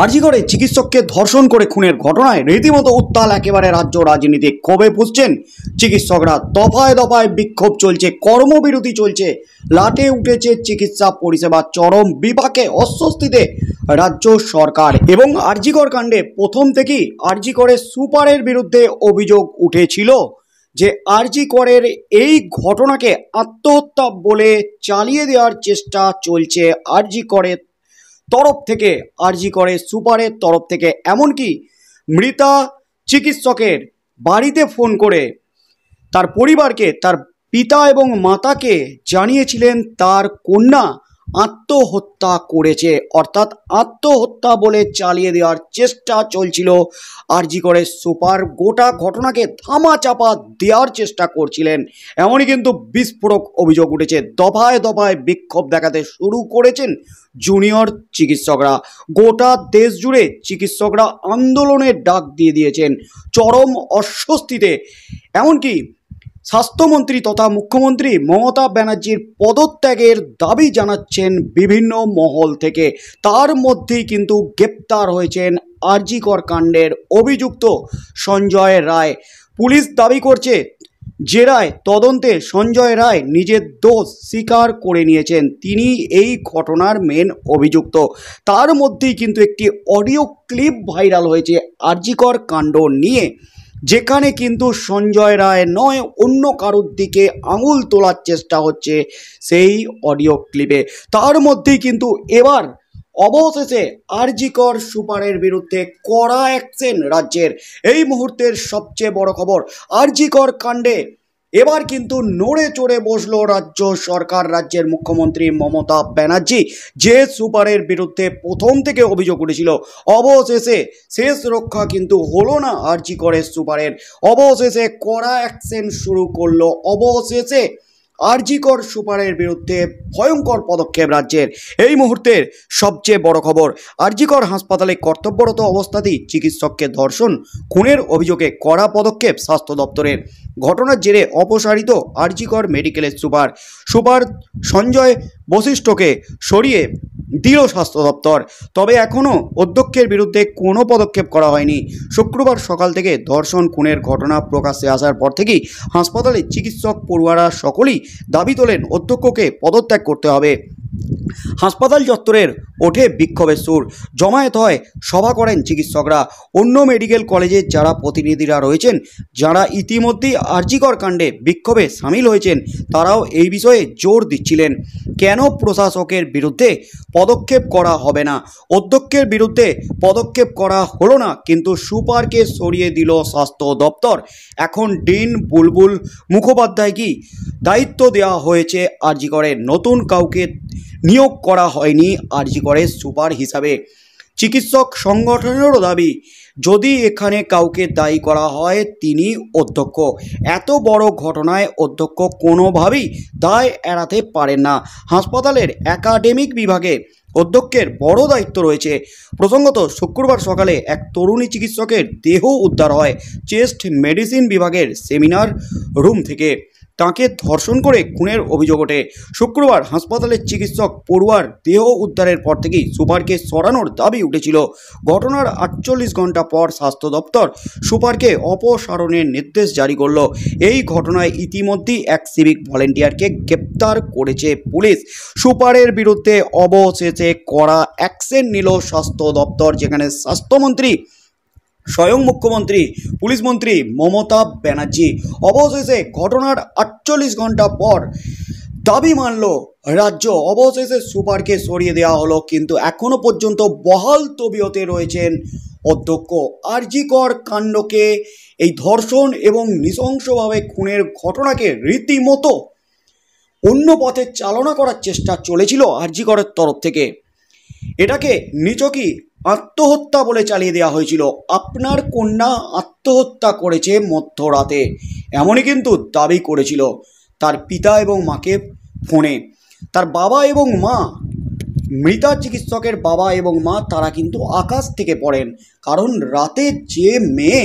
আরজিকরে চিকিৎসককে ধর্ষণ করে খুনের ঘটনায় রীতিমতো উত্তাল একেবারে রাজ্য রাজনীতি। ক্ষোভে ফুঁসছেন চিকিৎসকরা, দফায় দফায় বিক্ষোভ চলছে, কর্মবিরতি চলছে, লাটে উঠেছে চিকিৎসা পরিষেবা, চরম বিপাকে অস্বস্তিতে রাজ্য সরকার। এবং আরজিকর কাণ্ডে প্রথম থেকেই আরজিকরের সুপারের বিরুদ্ধে অভিযোগ উঠেছিল যে আরজিকরের এই ঘটনাকে আত্মহত্যা বলে চালিয়ে দেওয়ার চেষ্টা চলছে আরজিকরের তরফ থেকে, আরজিকরের সুপারের তরফ থেকে। এমনকি মৃতা চিকিৎসকের বাড়িতে ফোন করে তার পরিবারকে, তার পিতা এবং মাতাকে জানিয়েছিলেন তার কন্যা আত্মহত্যা করেছে, অর্থাৎ আত্মহত্যা বলে চালিয়ে দেওয়ার চেষ্টা চলছিল আরজিকরের সুপার। গোটা ঘটনাকে ধামাচাপা দেওয়ার চেষ্টা করছিলেন, এমনই কিন্তু বিস্ফোরক অভিযোগ উঠেছে। দফায় দফায় বিক্ষোভ দেখাতে শুরু করেছেন জুনিয়র চিকিৎসকরা। গোটা দেশ জুড়ে চিকিৎসকরা আন্দোলনের ডাক দিয়ে দিয়েছেন, চরম অস্বস্তিতে। এমনকি স্বাস্থ্যমন্ত্রী তথা মুখ্যমন্ত্রী মমতা ব্যানার্জির পদত্যাগের দাবি জানাচ্ছেন বিভিন্ন মহল থেকে। তার মধ্যেই কিন্তু গ্রেপ্তার হয়েছেন আরজিকর কাণ্ডের অভিযুক্ত সঞ্জয় রায়। পুলিশ দাবি করছে জেরায় তদন্তে সঞ্জয় রায় নিজের দোষ স্বীকার করে নিয়েছেন, তিনি এই ঘটনার মেন অভিযুক্ত। তার মধ্যেই কিন্তু একটি অডিও ক্লিপ ভাইরাল হয়েছে আরজিকর কাণ্ড নিয়ে, যেখানে কিন্তু সঞ্জয় রায় নয় অন্য কারোর দিকে আঙুল তোলার চেষ্টা হচ্ছে সেই অডিও ক্লিপে। তার মধ্যেই কিন্তু এবার অবশেষে আরজিকর সুপারের বিরুদ্ধে কড়া অ্যাকশন রাজ্যের। এই মুহূর্তের সবচেয়ে বড় খবর, আরজিকর কাণ্ডে এবার কিন্তু নড়ে চড়ে বসলো রাজ্য সরকার, রাজ্যের মুখ্যমন্ত্রী মমতা ব্যানার্জি। যে সুপারের বিরুদ্ধে প্রথম থেকে অভিযোগ উঠেছিল, অবশেষে শেষ রক্ষা কিন্তু হলো না আরজিকরের সুপারের। অবশেষে কড়া অ্যাকশন শুরু করলো, অবশেষে আরজিকর সুপারের বিরুদ্ধে ভয়ঙ্কর পদক্ষেপ রাজ্যের। এই মুহূর্তের সবচেয়ে বড় খবর, আরজিকর হাসপাতালে কর্তব্যরত অবস্থাতেই চিকিৎসককে ধর্ষণ খুনের অভিযোগে কড়া পদক্ষেপ স্বাস্থ্য দপ্তরের। ঘটনার জেরে অপসারিত আরজিকর মেডিকেলের সুপার সঞ্জয় বশিষ্ঠকে সরিয়ে দিল স্বাস্থ্য দপ্তর। তবে এখনও অধ্যক্ষের বিরুদ্ধে কোনো পদক্ষেপ করা হয়নি। শুক্রবার সকাল থেকে ধর্ষণ খুনের ঘটনা প্রকাশ্যে আসার পর থেকেই হাসপাতালে চিকিৎসক পড়ুয়ারা সকলেই দাবি তোলেন অধ্যক্ষকে পদত্যাগ করতে হবে। হাসপাতাল চত্বরের ওঠে বিক্ষোভের সুর, জমায়েত হয়, সভা করেন চিকিৎসকরা। অন্য মেডিকেল কলেজের যারা প্রতিনিধিরা রয়েছেন, যারা ইতিমধ্যেই আরজিকর কাণ্ডে বিক্ষোভে সামিল হয়েছেন, তারাও এই বিষয়ে জোর দিচ্ছিলেন কেন প্রশাসকের বিরুদ্ধে পদক্ষেপ করা হবে না। অধ্যক্ষের বিরুদ্ধে পদক্ষেপ করা হলো না, কিন্তু সুপারকে সরিয়ে দিল স্বাস্থ্য দপ্তর। এখন ডিন বুলবুল মুখোপাধ্যায় কি দায়িত্ব দেওয়া হয়েছে আরজিকরের, নতুন কাউকে নিয়োগ করা হয়নি আরজিকরের সুপার হিসাবে। চিকিৎসক সংগঠনেরও দাবি, যদি এখানে কাউকে দায়ী করা হয় তিনি অধ্যক্ষ। এত বড় ঘটনায় অধ্যক্ষ কোনোভাবেই দায় এড়াতে পারেন না। হাসপাতালের একাডেমিক বিভাগে অধ্যক্ষের বড় দায়িত্ব রয়েছে। প্রসঙ্গত, শুক্রবার সকালে এক তরুণী চিকিৎসকের দেহ উদ্ধার হয় চেস্ট মেডিসিন বিভাগের সেমিনার রুম থেকে। তাকে ধর্ষণ করে খুনের অভিযোগ ওঠে। শুক্রবার হাসপাতালের চিকিৎসক পড়ুয়ার দেহ উদ্ধারের পর থেকেই সুপারকে সরানোর দাবি উঠেছিল। ঘটনার 48 ঘন্টা পর স্বাস্থ্য দপ্তর সুপারকে অপসারণের নির্দেশ জারি করল। এই ঘটনায় ইতিমধ্যেই এক সিভিক ভলেন্টিয়ারকে গ্রেপ্তার করেছে পুলিশ। সুপারের বিরুদ্ধে অবশেষে কড়া অ্যাকশন নিল স্বাস্থ্য দপ্তর, যেখানে স্বাস্থ্যমন্ত্রী স্বয়ং মুখ্যমন্ত্রী পুলিশ মন্ত্রী মমতা ব্যানার্জি অবশেষে ঘটনার 48 ঘন্টা পর দাবি মানল রাজ্য। অবশেষে সুপারকে সরিয়ে দেওয়া হলো, কিন্তু এখনো পর্যন্ত বহাল তবিয়তে রয়েছেন অধ্যক্ষ। আরজিকর কাণ্ডকে, এই ধর্ষণ এবং নৃশংসভাবে খুনের ঘটনাকে রীতিমতো অন্য পথে চালনা করার চেষ্টা চলেছিল আরজিকরের তরফ থেকে। এটাকে নিছকই আত্মহত্যা বলে চালিয়ে দেওয়া হয়েছিল। আপনার কন্যা আত্মহত্যা করেছে মধ্যরাতে, এমনই কিন্তু দাবি করেছিল তার পিতা এবং মাকে ফোনে। তার বাবা এবং মা, মৃতা চিকিৎসকের বাবা এবং মা, তারা কিন্তু আকাশ থেকে পড়েন। কারণ রাতে যে মেয়ে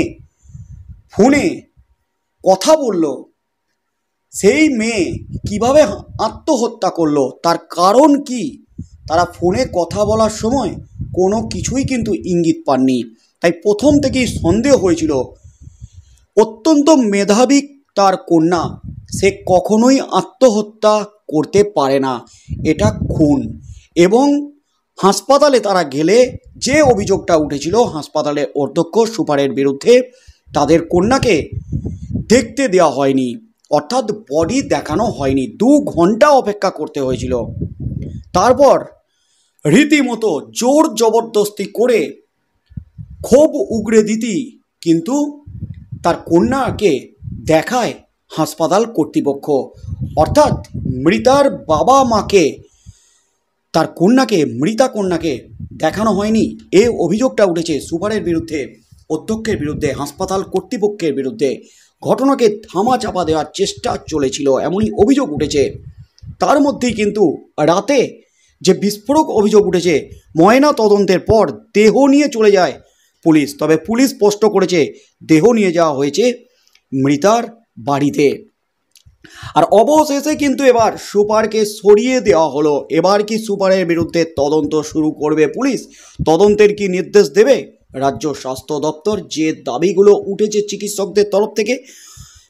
ফোনে কথা বলল, সেই মেয়ে কিভাবে আত্মহত্যা করলো, তার কারণ কি, তারা ফোনে কথা বলার সময় কোনো কিছুই কিন্তু ইঙ্গিত পাননি। তাই প্রথম থেকেই সন্দেহ হয়েছিল অত্যন্ত মেধাবী তার কন্যা, সে কখনোই আত্মহত্যা করতে পারে না, এটা খুন। এবং হাসপাতালে তারা গেলে যে অভিযোগটা উঠেছিল হাসপাতালের অধ্যক্ষ সুপারের বিরুদ্ধে, তাদের কন্যাকে দেখতে দেওয়া হয়নি, অর্থাৎ বডি দেখানো হয়নি, 2 ঘন্টা অপেক্ষা করতে হয়েছিল। তারপর রীতিমতো জোর জবরদস্তি করে ক্ষোভ উগরে দিতি কিন্তু তার কন্যাকে দেখায় হাসপাতাল কর্তৃপক্ষ, অর্থাৎ মৃতার বাবা মাকে তার কন্যাকে, মৃতা কন্যাকে দেখানো হয়নি। এ অভিযোগটা উঠেছে সুপারের বিরুদ্ধে, অধ্যক্ষের বিরুদ্ধে, হাসপাতাল কর্তৃপক্ষের বিরুদ্ধে। ঘটনাকে ধামাচাপা দেওয়ার চেষ্টা চলেছিল, এমনই অভিযোগ উঠেছে। তার মধ্যেই কিন্তু রাতে যে বিস্ফোরক অভিযোগ উঠেছে, ময়না তদন্তের পর দেহ নিয়ে চলে যায় পুলিশ। তবে পুলিশ স্পষ্ট করেছে দেহ নিয়ে যাওয়া হয়েছে মৃতার বাড়িতে। আর অবশেষে কিন্তু এবার সুপারকে সরিয়ে দেওয়া হলো। এবার কি সুপারের বিরুদ্ধে তদন্ত শুরু করবে পুলিশ? তদন্তের কি নির্দেশ দেবে রাজ্য স্বাস্থ্য দপ্তর? যে দাবিগুলো উঠেছে চিকিৎসকদের তরফ থেকে,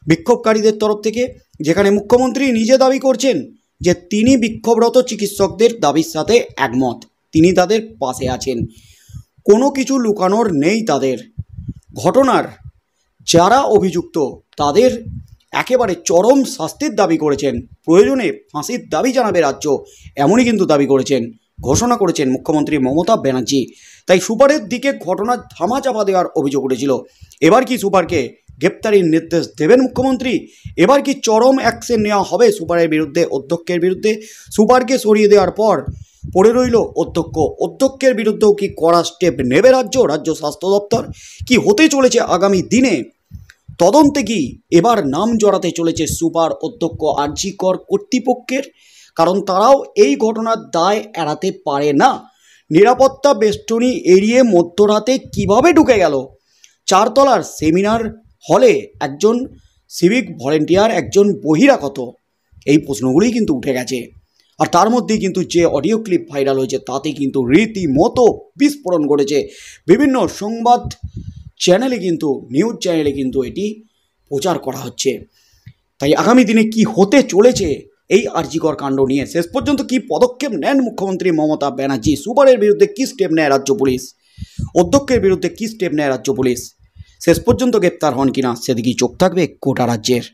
বিক্ষোভকারীদের তরফ থেকে, যেখানে মুখ্যমন্ত্রী নিজে দাবি করছেন যে তিনি বিক্ষোভরত চিকিৎসকদের দাবির সাথে একমত, তিনি তাদের পাশে আছেন, কোনো কিছু লুকানোর নেই তাদের। ঘটনার যারা অভিযুক্ত তাদের একেবারে চরম শাস্তির দাবি করেছেন, প্রয়োজনে ফাঁসির দাবি জানাবে রাজ্য, এমনই কিন্তু দাবি করেছেন, ঘোষণা করেছেন মুখ্যমন্ত্রী মমতা ব্যানার্জি। তাই সুপারের দিকে ঘটনার ধামাচাপা দেওয়ার অভিযোগ উঠেছিল। এবার কি সুপারকে গ্রেপ্তারির নির্দেশ দেবেন মুখ্যমন্ত্রী? এবার কি চরম অ্যাকশন নেওয়া হবে সুপারের বিরুদ্ধে, অধ্যক্ষের বিরুদ্ধে? সুপারকে সরিয়ে দেওয়ার পর পড়ে রইল অধ্যক্ষ, অধ্যক্ষের বিরুদ্ধেও কি কড়া স্টেপ নেবে রাজ্য স্বাস্থ্য দপ্তর? কি হতে চলেছে আগামী দিনে? তদন্তে কি এবার নাম জড়াতে চলেছে সুপার, অধ্যক্ষ, আরজি কর কর্তৃপক্ষের? কারণ তারাও এই ঘটনার দায় এড়াতে পারে না। নিরাপত্তা বেষ্টনী এড়িয়ে মধ্যরাতে কিভাবে ঢুকে গেল 4 তলার সেমিনার হলে একজন সিভিক ভলেন্টিয়ার, একজন বহিরাগত? এই প্রশ্নগুলোই কিন্তু উঠে গেছে। আর তার মধ্যেই কিন্তু যে অডিও ক্লিপ ভাইরাল হয়েছে তাতে কিন্তু রীতিমতো বিস্ফোরণ ঘটেছে। বিভিন্ন সংবাদ চ্যানেলে কিন্তু, নিউজ চ্যানেলে কিন্তু এটি প্রচার করা হচ্ছে। তাই আগামী দিনে কি হতে চলেছে এই আরজিকর কাণ্ড নিয়ে, শেষ পর্যন্ত কি পদক্ষেপ নেন মুখ্যমন্ত্রী মমতা ব্যানার্জি? সুপারের বিরুদ্ধে কি স্টেপ নেয় রাজ্য পুলিশ? অধ্যক্ষের বিরুদ্ধে কি স্টেপ নেয় রাজ্য পুলিশ? শেষ পর্যন্ত গ্রেপ্তার হন কিনা সেদিকেই চোখ থাকবে গোটা রাজ্যের।